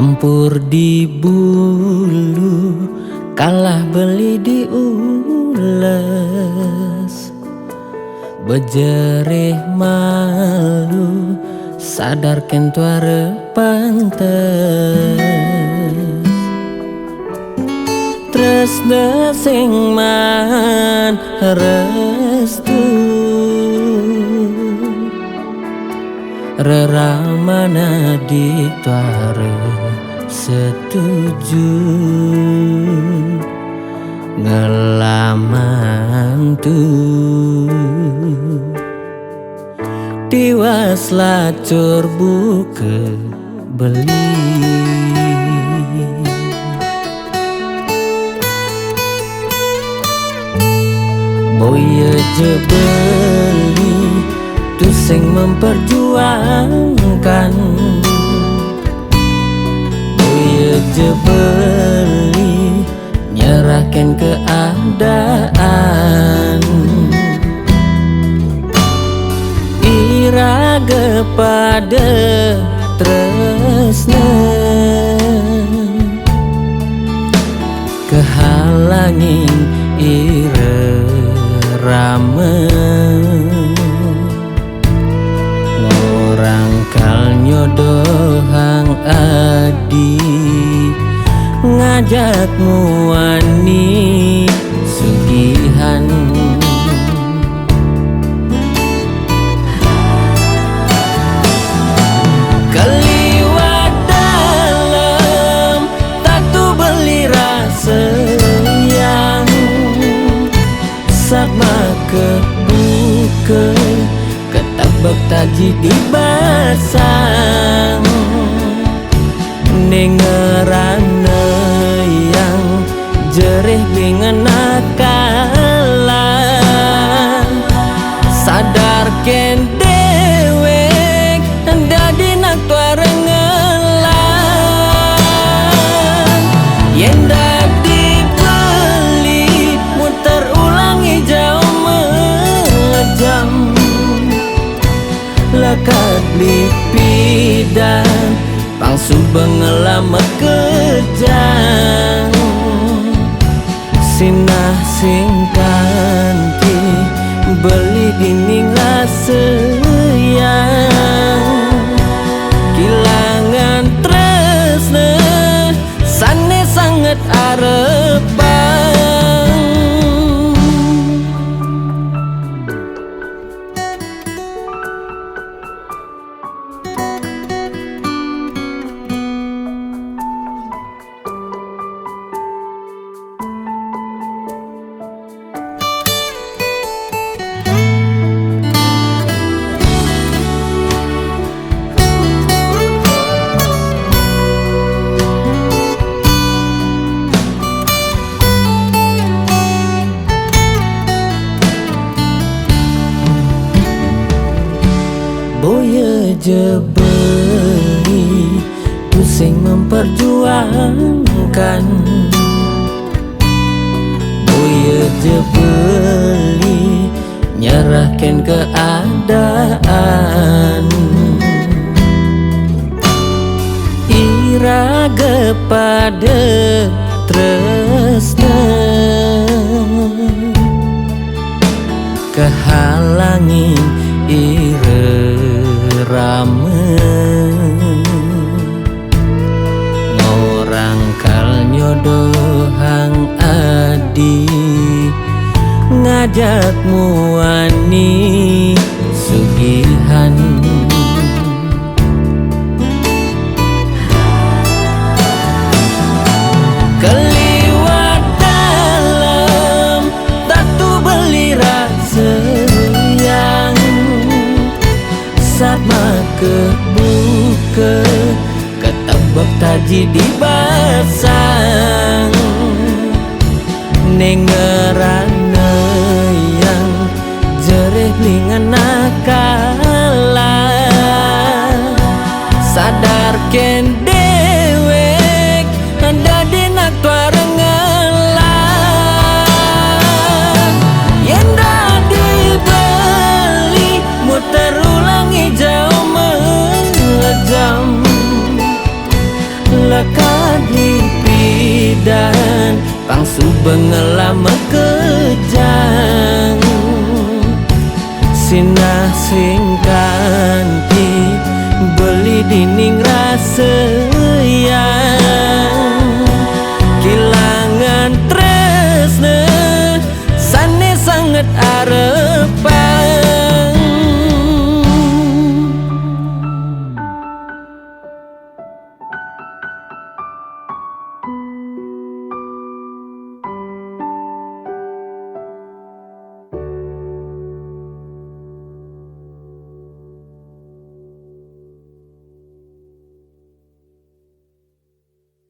Tempur di bulu, kalah beli di ules. Bejerih malu, sadarkan tuare pantes. Tresna sing man restu, reramana di tuare setuju. Ngelaman tuh tiwas lacur buke beli. Boya je beli tu sing memperjuangkan. Boya je beli nyerahkan keadaan. Iraga pada tresna kehalangin irama. Ngorang kal nyodohang adi, ngajak muani sugihan. Keliwat dalam tatu beli rasa yang sama kebuka, ketabak taji dibasang. Nengerana yang jerih dengan nakalan. Sadarkan dewek dadi nak tuarengelan. Yen dadi beli muter ulangi jauh mejam. Lekat lipidan pangsu bengelama kejang. Sinah singkanti beli dining sayang. Kilangan tresna sane sangat arepang. Boya je beli pusing memperjuangkan. Boya je beli nyerahkan keadaan. Iraga pada tresna kehalangin irama. Ngorang kal nyodohang adi, ngajak muani sugihan. Keliwat dalam tatu beli rasa yang sama kebuka, ketabak taji dibasang. Nengerana yang jerih dengan nakalan. Sadarkan dewek dadi nak tuarengelan. Yen dadi beli muter ulangi jauh mejam. Pengelama kejang sinah sing